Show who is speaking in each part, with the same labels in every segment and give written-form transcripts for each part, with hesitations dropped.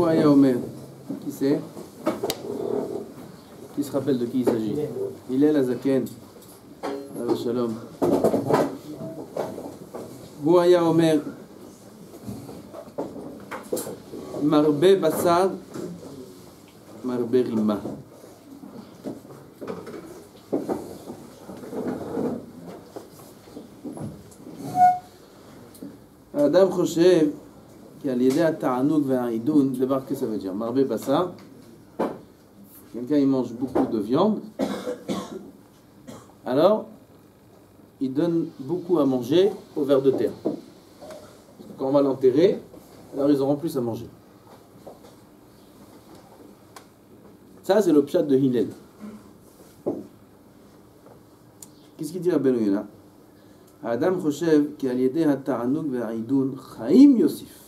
Speaker 1: Ouaya Omer. Qui c'est? Qui se rappelle de qui il s'agit? Hillel Azaken. Shalom. Ouaya Omer. Marbe Bassar. Marbe Rima. Adam Choshev, qui a l'idée à Ta'anouk vers Idoun, de voir ce que ça veut dire. Marbe Bassar, quelqu'un il mange beaucoup de viande, alors il donne beaucoup à manger aux vers de terre. Parce que quand on va l'enterrer, alors ils auront plus à manger. Ça, c'est le pshat de Hillel. Qu'est-ce qu'il dit à Ben Yonah? Adam Choshev qui a l'idée à Ta'anouk ve'a'idoun Chaim Yosif.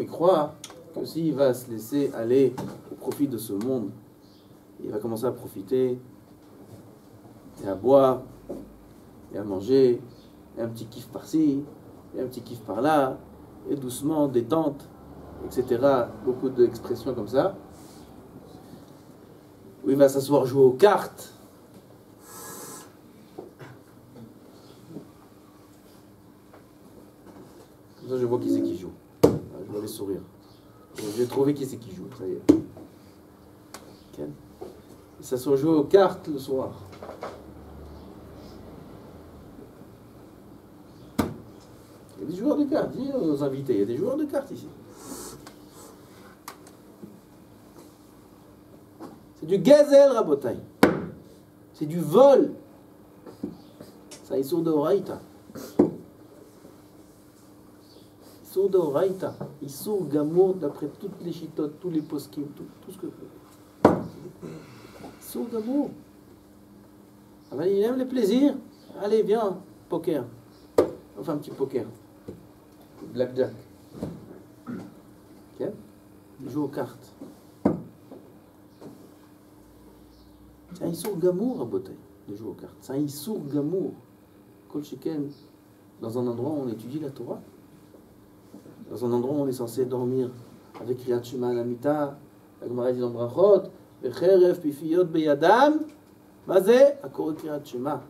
Speaker 1: Il croit que s'il va se laisser aller au profit de ce monde, il va commencer à profiter, et à boire, et à manger, et un petit kiff par-ci, et un petit kiff par-là, et doucement, détente, etc. Beaucoup d'expressions comme ça. Où il va s'asseoir jouer aux cartes. Comme ça, je vois qui c'est qui joue. Je vois les sourires. J'ai trouvé qui c'est qui joue. Ça y est. Okay. Il s'assoit jouer aux cartes le soir. Il y a des joueurs de cartes. Dis aux invités, il y a des joueurs de cartes ici. C'est du gazel, Rabotai. C'est du vol. Ça, il sort de Horaïta. Il sort de Horaïta. Il sort Gamour d'après toutes les chitotes, tous les poskim, tout ce que. Il sort Gamour. Ah ben, il aime les plaisirs. Allez, viens, poker. Enfin, un petit poker. Blackjack. Ok? Il joue aux cartes. C'est un Issour Gamour à Botay, de jouer aux cartes. C'est un Issour Gamour. Kol Sheken, dans un endroit où on étudie la Torah. Dans un endroit où on est censé dormir avec Kriyat Shema Alamita, la Gemara dit dans Brachot, Becherev Pifiyot Beyadam, Mazé, Akor Kriyat Shema.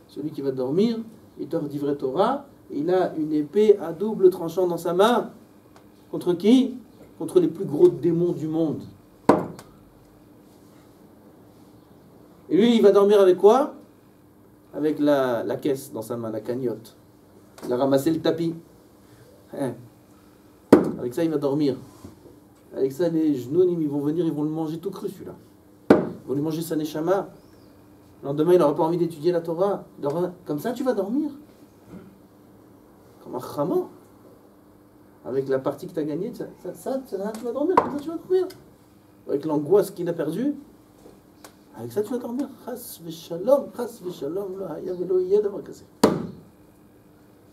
Speaker 1: Celui qui va dormir, il dort d'ivre Torah, il a une épée à double tranchant dans sa main. Contre qui? Contre les plus gros démons du monde. Et lui, il va dormir avec quoi? Avec la caisse dans sa main, la cagnotte. Il a ramassé le tapis. Hein. Avec ça, il va dormir. Avec ça, les genoux, ils vont venir, ils vont le manger tout cru, celui-là. Ils vont lui manger sa neshama. Le lendemain, il n'aura pas envie d'étudier la Torah. Comme ça, tu vas dormir. Comme un chaman. Avec la partie que tu as gagnée, ça, tu vas dormir. Comme ça, tu vas dormir. Avec l'angoisse qu'il a perdue. Avec ça, tu vas dormir. Chas v'shalom, lo haya velo yeh davar kazeh.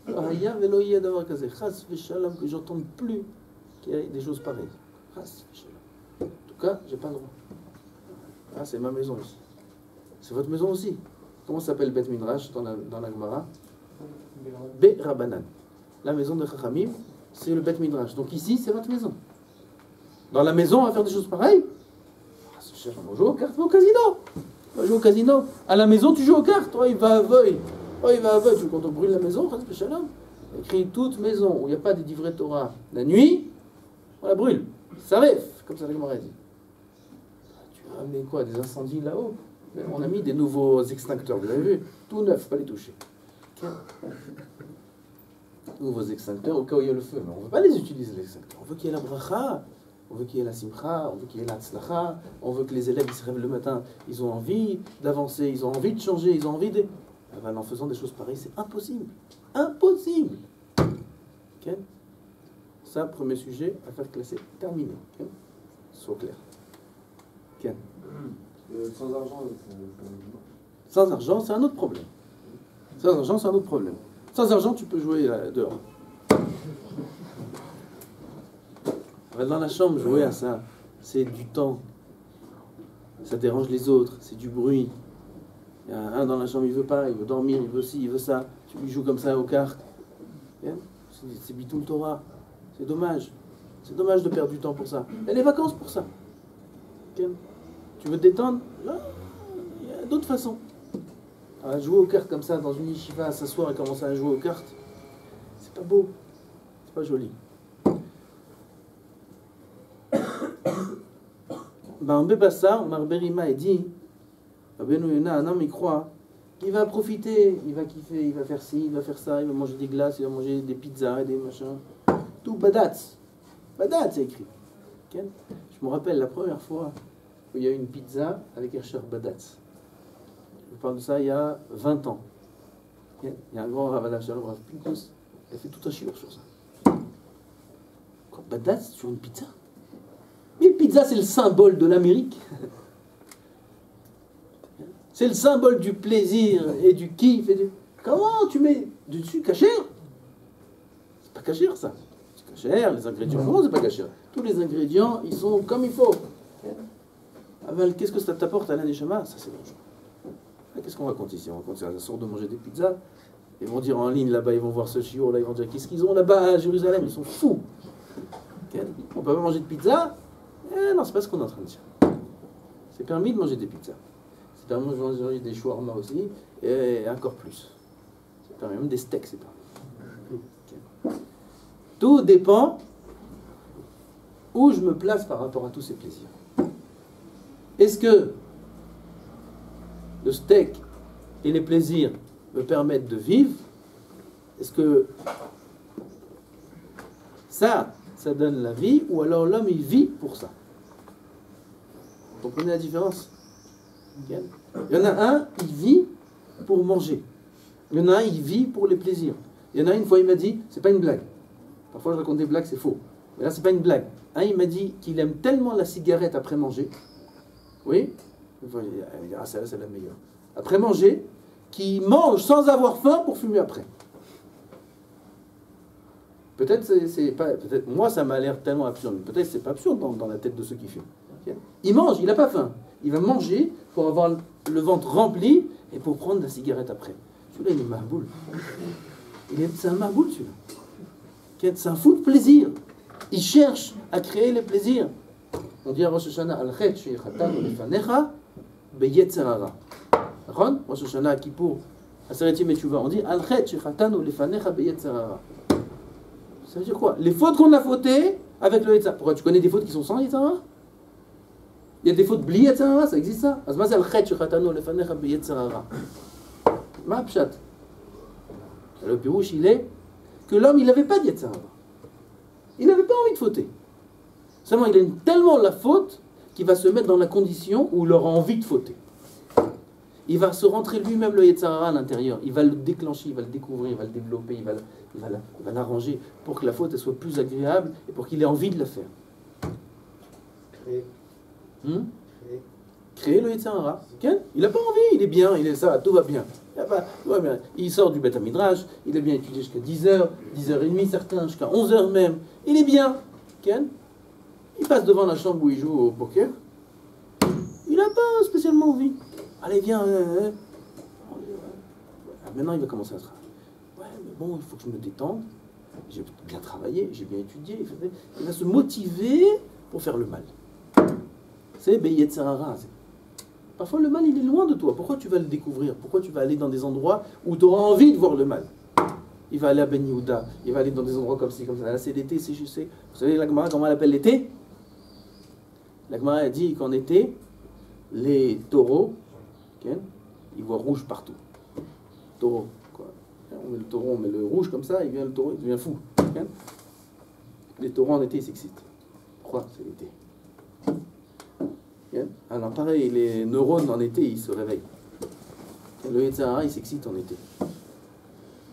Speaker 1: Lo haya velo yeh davar kazeh. Chas v'shalom, que j'entende plus qu'il y ait des choses pareilles. Chas v'shalom. En tout cas, j'ai pas le droit. Ah, c'est ma maison aussi. C'est votre maison aussi. Comment s'appelle Bet Midrash dans la Gemara? Be Rabbanan. La maison de Chachamim, c'est le Bet Midrash. Donc ici, c'est votre maison. Dans la maison, on va faire des choses pareilles. On joue aux cartes, on va au casino. On va jouer au casino. À la maison, tu joues aux cartes. Oh, il va aveugle. Oh, il va aveugle. Tu veux quand on brûle la maison, écrit toute maison où il n'y a pas de divrei Torah la nuit, on la brûle. Ça rêve, comme ça la Gemara dit. Tu vas amener quoi? Des incendies là-haut? On a mis des nouveaux extincteurs, vous avez vu? Tout neuf, pas les toucher. Nouveaux extincteurs au cas où il y a le feu. Mais on ne veut pas les utiliser, les extincteurs. On veut qu'il y ait la bracha. On veut qu'il y ait la simcha, on veut qu'il y ait la tzlacha, on veut que les élèves ils se réveillent le matin, ils ont envie d'avancer, ils ont envie de changer, ils ont envie de... En faisant des choses pareilles, c'est impossible. Impossible. Okay? Ça, premier sujet, affaire classée, terminé. Okay? Soit clair. Okay?
Speaker 2: Sans argent,
Speaker 1: sans argent, c'est un autre problème. Sans argent, c'est un autre problème. Sans argent, tu peux jouer dehors. Dans la chambre, jouer à ça, c'est du temps. Ça dérange les autres, c'est du bruit. Il y a un dans la chambre, il veut pas, il veut dormir, il veut ci, il veut ça. Tu lui joues comme ça aux cartes. C'est Bitoul Torah. C'est dommage. C'est dommage de perdre du temps pour ça. Il y a les vacances pour ça. Ok. Tu veux te détendre? Là, il y a d'autres façons. À jouer aux cartes comme ça, dans une yeshiva, à s'asseoir et commencer à jouer aux cartes, c'est pas beau. C'est pas joli. Ben, Bébassa, Marberima, il dit, un homme, il croit, il va profiter, il va kiffer, il va faire ci, il va faire ça, il va manger des glaces, il va manger des pizzas, des machins. Tout badatz. Badatz, c'est écrit. Okay? Je me rappelle la première fois où il y a eu une pizza avec Hersher Badatz. Je parle de ça il y a 20 ans. Okay? Il y a un grand Rav Shalom, Rav Pinkus, il a fait tout un chiour sur ça. Quoi, Badatz sur une pizza? Mais pizza, c'est le symbole de l'Amérique. C'est le symbole du plaisir et du kiff. Comment tu mets dessus cachère? C'est pas cachère, ça. C'est cachère, les ingrédients. Comment c'est pas cachère? Tous les ingrédients, ils sont comme il faut. Aval, qu'est-ce que ça t'apporte à l'aneshama? Ça, c'est dangereux. Qu'est-ce qu'on raconte ici? On raconte ça sort de manger des pizzas. Ils vont dire en ligne, là-bas, ils vont voir ce chiot, là, ils vont dire qu'est-ce qu'ils ont là-bas à Jérusalem? Ils sont fous. On peut pas manger de pizza? Non, c'est pas ce qu'on est en train de dire. C'est permis de manger des pizzas. C'est permis de manger des shawarma aussi, et encore plus. C'est permis, même des steaks, c'est permis. Okay. Tout dépend où je me place par rapport à tous ces plaisirs. Est-ce que le steak et les plaisirs me permettent de vivre? Est-ce que ça donne la vie, ou alors l'homme, il vit pour ça? Vous comprenez la différence? Okay. Il y en a un, il vit pour manger. Il y en a un, il vit pour les plaisirs. Il y en a un, une fois, il m'a dit, c'est pas une blague. Parfois, je raconte des blagues, c'est faux. Mais là, c'est pas une blague. Un, il m'a dit qu'il aime tellement la cigarette après manger. Oui? Il va dire, ah, celle-là, c'est la meilleure. Après manger, qu'il mange sans avoir faim pour fumer après. Peut-être c'est pas, peut-être moi ça m'a l'air tellement absurde, peut-être c'est pas absurde dans la tête de ceux qui fument. Okay? Il mange, il n'a pas faim. Il va manger pour avoir le ventre rempli et pour prendre la cigarette après. Celui-là il est marboule. C'est un marboule celui-là. Okay? C'est un fou de plaisir. Il cherche à créer les plaisirs. On dit à Rosh Hashanah al-Chet she'chatanu lefanecha beyetzer hara. Rosh Hashanah Kippour, Aseret Yom Teshuva, on dit al-Chet she'chatanu lefanecha beyetzer hara. Ça veut dire quoi? Les fautes qu'on a fautées avec le Yetzirah. Pourquoi? Tu connais des fautes qui sont sans Yetzirah? Il y a des fautes bli Yetzirah, ça existe ça? Azma c'est al-Chet shechatanu lefanecha beYetzirah. Ma pshat. Le pirouche, il est que l'homme, il n'avait pas de Yetzirah. Il n'avait pas envie de fauter. Seulement, il aime tellement la faute qu'il va se mettre dans la condition où il aura envie de fauter. Il va se rentrer lui-même le Yetzirah à l'intérieur. Il va le déclencher, il va le découvrir, il va le développer, il va l'arranger pour que la faute elle soit plus agréable et pour qu'il ait envie de la faire. Créer le Yetzirah. Il n'a pas envie, il est bien, il est ça, tout va bien. Il sort du Beth Midrash, il est bien étudié jusqu'à 10h, 10h30 certains, jusqu'à 11h même. Il est bien. Il passe devant la chambre où il joue au poker. Il n'a pas spécialement envie. Allez, viens. Maintenant, il va commencer à se travailler. Ouais, mais bon, il faut que je me détende. J'ai bien travaillé, j'ai bien étudié. Il va se motiver pour faire le mal. C'est Yetzirah. Parfois, le mal, il est loin de toi. Pourquoi tu vas le découvrir? Pourquoi tu vas aller dans des endroits où tu auras envie de voir le mal? Il va aller à Ben Yehuda. Il va aller dans des endroits comme ci, comme ça. Là, c'est l'été, c'est juste. Vous savez, la Gemara, comment elle appelle l'été? La Gemara a dit qu'en été, les taureaux, ils voient rouge partout. Taureau, quoi. On met le taureau, on met le rouge comme ça, le taureau, il devient fou. Les taureaux en été, ils s'excitent. Pourquoi? C'est l'été. Alors pareil, les neurones en été, ils se réveillent. Le Yetzirah, il s'excite en été.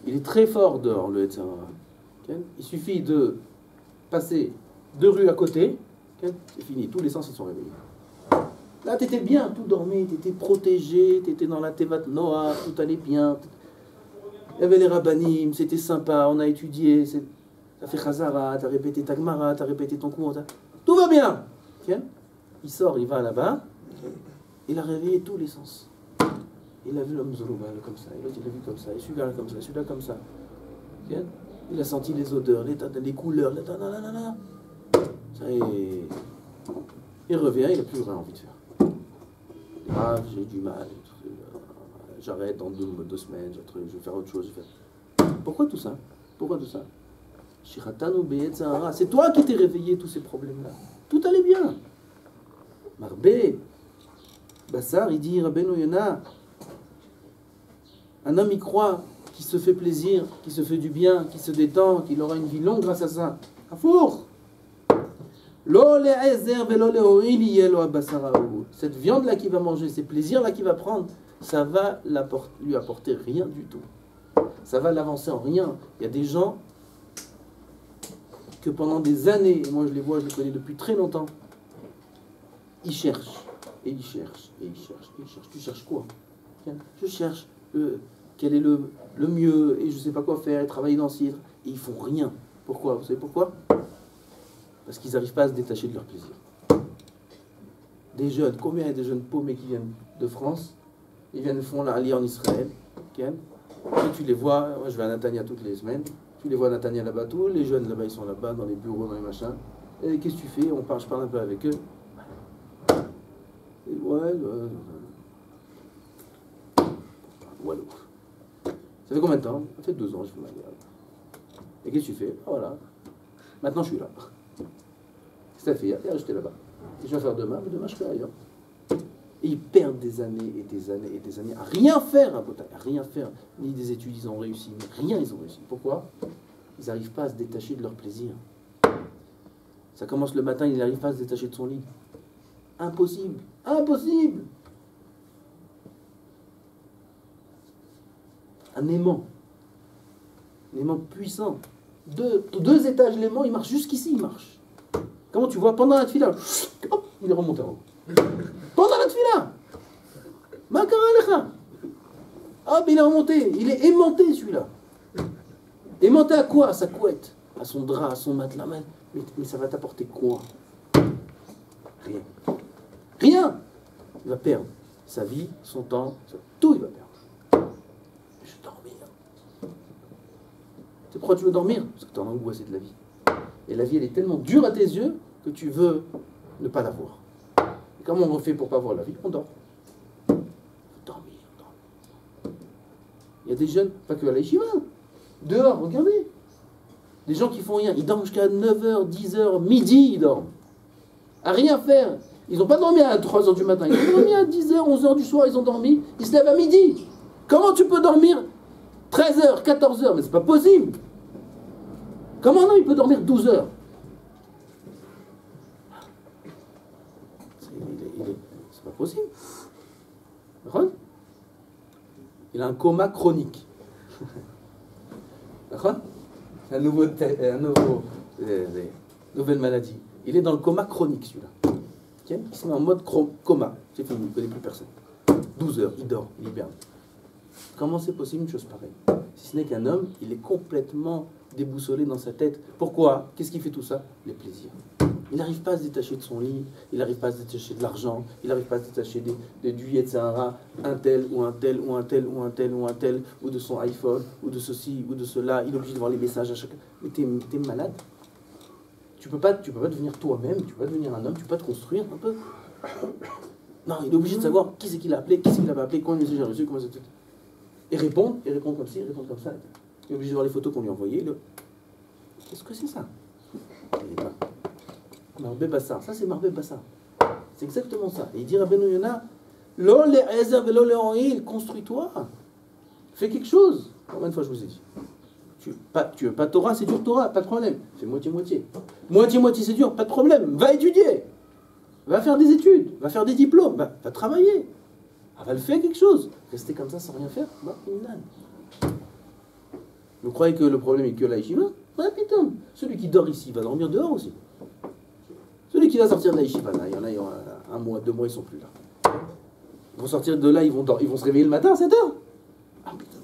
Speaker 1: Il est très fort dehors, le Yetzirah. Il suffit de passer 2 rues à côté, c'est fini, tous les sens ils sont réveillés. Là, tu étais bien, tout dormait, tu étais protégé, tu étais dans la Tevat Noah, tout allait bien. Il y avait les rabbanim, c'était sympa, on a étudié, tu as fait Chazara, tu as répété ta Gemara, tu as répété ton cours, tout va bien. Il sort, il va là-bas, il a réveillé tous les sens. Il a vu l'homme Zorouba comme ça, l'autre il l'a vu comme ça, et celui-là comme ça, celui-là comme ça. Il a senti les odeurs, les couleurs, Ça y est. Il revient, il n'a plus rien envie de faire. Ah, j'ai du mal. J'arrête dans 2 semaines, je vais faire autre chose. Pourquoi tout ça? Pourquoi tout ça? C'est toi qui t'es réveillé tous ces problèmes-là. Tout allait bien. Marbé, Bassar, il dit, Rabbeinu Yona, un homme y croit, qui se fait plaisir, qui se fait du bien, qui se détend, qu'il aura une vie longue grâce à ça. Afour. Cette viande-là qu'il va manger, ces plaisirs-là qu'il va prendre, ça va lui apporter rien du tout. Ça va l'avancer en rien. Il y a des gens que pendant des années, et moi je les vois, je les connais depuis très longtemps, ils cherchent, et ils cherchent, et ils cherchent, et ils cherchent. Tu cherches quoi? Je cherche quel est le mieux, et je ne sais pas quoi faire, et travailler dans ce cidre, et ils font rien. Pourquoi? Vous savez pourquoi? Parce qu'ils n'arrivent pas à se détacher de leur plaisir. Des jeunes, combien il y a de jeunes paumés qui viennent de France? Ils viennent font la Aliyah en Israël. Okay? Et tu les vois, moi je vais à Natania toutes les semaines, tu les vois à Natania là-bas, tous les jeunes là-bas, ils sont là-bas, dans les bureaux, dans les machins. Et qu'est-ce que tu fais? Je parle un peu avec eux. Et ouais, ça fait combien de temps? Ça fait 2 ans, je fais ma gueule. Et qu'est-ce que tu fais? Ah, voilà. Maintenant je suis là. Qu'est-ce que tu as fait hier? J'étais là-bas. Et je vais faire demain, mais demain je serai ailleurs. Et ils perdent des années et des années et des années à rien faire, à rien faire. Ni des études, ils ont réussi, ni rien, ils ont réussi. Pourquoi? Ils n'arrivent pas à se détacher de leur plaisir. Ça commence le matin, il n'arrive pas à se détacher de son lit. Impossible. Impossible. Un aimant. Un aimant puissant. 2 étages l'aimant, il marche jusqu'ici, il marche. Comment tu vois? Pendant la tefila, hop, il est remonté en haut. Pendant la tefila. Makara. Hop, il est remonté. Il est aimanté, celui-là. Aimanté à quoi? À sa couette, à son drap, à son matelas. Mais ça va t'apporter quoi? Rien. Rien. Il va perdre sa vie, son temps, tout il va perdre. Je vais dormir. C'est pourquoi tu veux dormir? Parce que tu es en angoissé de la vie. Et la vie, elle est tellement dure à tes yeux que tu veux ne pas la voir. Et comment on fait pour ne pas voir la vie? On dort. Dormir. Il y a des jeunes, pas que à la yeshiva, dehors, regardez. Des gens qui font rien. Ils dorment jusqu'à 9h, 10h, midi, ils dorment. À rien faire. Ils n'ont pas dormi à 3h du matin. Ils ont dormi à 10h, 11h du soir, ils ont dormi. Ils se lèvent à midi. Comment tu peux dormir 13h, 14h? Mais c'est pas possible. Comment un homme il peut dormir 12 heures? C'est pas possible. Il a un coma chronique. C'est nouvelle maladie. Il est dans le coma chronique, celui-là. Il se met en mode coma. C'est fini, il ne connaît plus personne. 12 heures, il dort, il hiberne. Comment c'est possible une chose pareille? Si ce n'est qu'un homme, il est complètement déboussolé dans sa tête. Pourquoi? Qu'est-ce qui fait tout ça? Les plaisirs. Il n'arrive pas à se détacher de son lit, il n'arrive pas à se détacher de l'argent, il n'arrive pas à se détacher du Yetzirah, un tel, ou un tel, ou un tel, ou un tel, ou un tel, ou de son iPhone, ou de ceci, ou de cela. Il est obligé de voir les messages à chacun. Mais t'es malade. Tu peux pas devenir toi-même, tu peux pas devenir un homme, tu peux pas te construire un peu. Non, il est obligé de savoir qui c'est qui l'a appelé, qui c'est qui l'a pas appelé, combien de messages il a reçu, comment ça se fait. Et répondre comme ci, répondre comme ça. Il est obligé de voir les photos qu'on lui a envoyées. Qu'est-ce que c'est ça? Il est pas. Marbé Bassar, ça c'est Marbé Bassar. C'est exactement ça. Et il dit Rabbeinu Yona, Lo le'ezer velo le'oil, construis-toi. Fais quelque chose. Combien de fois je vous ai dit? Tu veux pas Torah, c'est dur Torah, pas de problème. Fais moitié-moitié. Moitié-moitié, c'est dur, pas de problème. Va étudier. Va faire des études. Va faire des diplômes. Va travailler. Va le faire quelque chose. Rester comme ça sans rien faire, vous croyez que le problème est que la yeshiva? Putain. Celui qui dort ici va dormir dehors aussi. Celui qui va sortir de la yeshiva, là, il y en a 1 mois, 2 mois, ils sont plus là. Ils vont sortir de là, ils vont se réveiller le matin à 7h. Ah putain.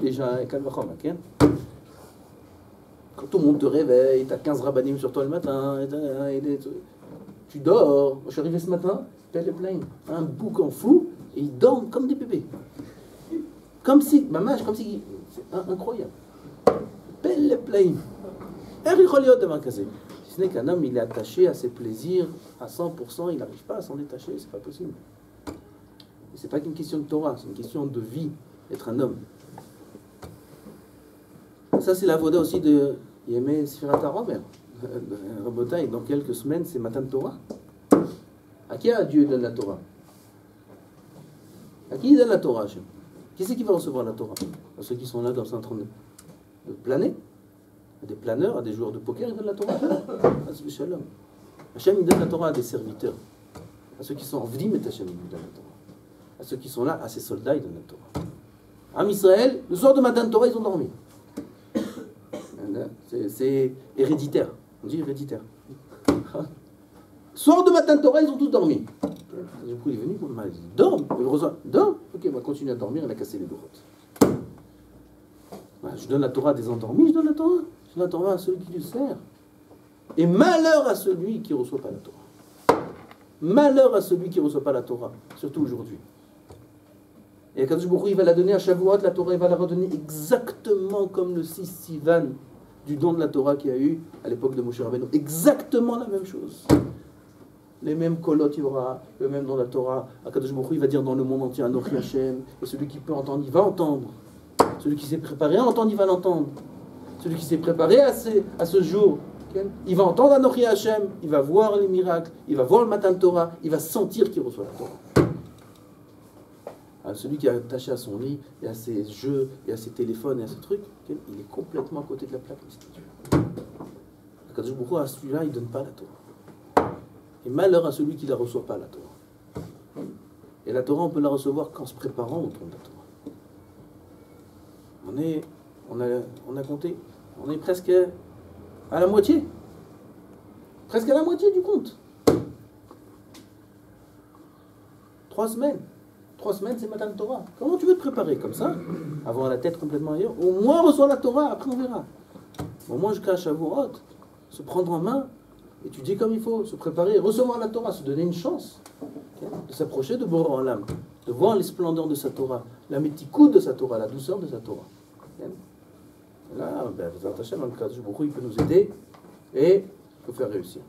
Speaker 1: Déjà, calme-toi, ok? Quand tout le monde te réveille, t'as 15 rabbinim sur toi le matin, tu dors. Je suis arrivé ce matin, un boucan fou, et ils dorment comme des bébés. Comme si, c'est incroyable. Pelle plein. Si ce ce n'est qu'un homme, il est attaché à ses plaisirs à 100%, il n'arrive pas à s'en détacher, c'est pas possible. Et c'est pas qu'une question de Torah, c'est une question de vie, d'être un homme. Ça, c'est la voda aussi de Yemé Sfirat HaRomer. Rabotai, dans quelques semaines, c'est Matan Torah. À qui Dieu donne la Torah? À qui il donne la Torah, Hachem? Qui c'est qui va recevoir la Torah? À ceux qui sont là, en train de planer, à des planeurs, à des joueurs de poker, il donne la Torah. Hachem, il donne la Torah à des serviteurs. À ceux qui sont en Vdim, Hachem, il donne la Torah. À ceux qui sont là, à ses soldats, il donne la Torah. Am Israël, le soir de Matan Torah, ils ont dormi. C'est héréditaire. On dit héréditaire. Soir de Matan Torah, ils ont tous dormi. Du coup, il est venu pour le mal. Il dit, dorme. Dors. Ok, on va continuer à dormir. Il a cassé les doigts. Je donne la Torah à des endormis. Je donne la Torah à celui qui lui sert. Et malheur à celui qui ne reçoit pas la Torah. Malheur à celui qui ne reçoit pas la Torah. Surtout aujourd'hui. Et Akadosh Baruch Hu, il va la donner à Shavuot, la Torah, il va la redonner exactement comme le 6 Sivan du don de la Torah qu'il y a eu à l'époque de Moshe Rabbeinu. Exactement la même chose. Les mêmes kolot, il y aura le même don de la Torah. Akadosh Baruch Hu, il va dire dans le monde entier, Anochi Hashem. Et celui qui peut entendre, il va entendre. Celui qui s'est préparé à entendre, il va l'entendre. Celui qui s'est préparé à ce jour, il va entendre Anochi Hashem, il va voir les miracles, il va voir le Matan Torah, il va sentir qu'il reçoit la Torah. Celui qui est attaché à son lit, et à ses jeux, et à ses téléphones, et à ses trucs, il est complètement à côté de la plaque mystique. Akadosh Baruch Hu, à celui-là, il ne donne pas la Torah. Et malheur à celui qui ne la reçoit pas, la Torah. Et la Torah, on peut la recevoir qu'en se préparant au don de la Torah. On a compté, on est presque à la moitié. Presque à la moitié du compte. 3 semaines. 3 semaines, c'est Matan Torah. Comment tu veux te préparer comme ça? Avoir la tête complètement ailleurs. Au moins, reçois la Torah, après on verra. Au moins, jusqu'à Shavuot, se prendre en main, étudier comme il faut, se préparer, recevoir la Torah, se donner une chance de s'approcher de Boré Olam, de voir les splendeurs de sa Torah, la métikout de sa Torah, la douceur de sa Torah. Là, il peut nous aider et nous faire réussir.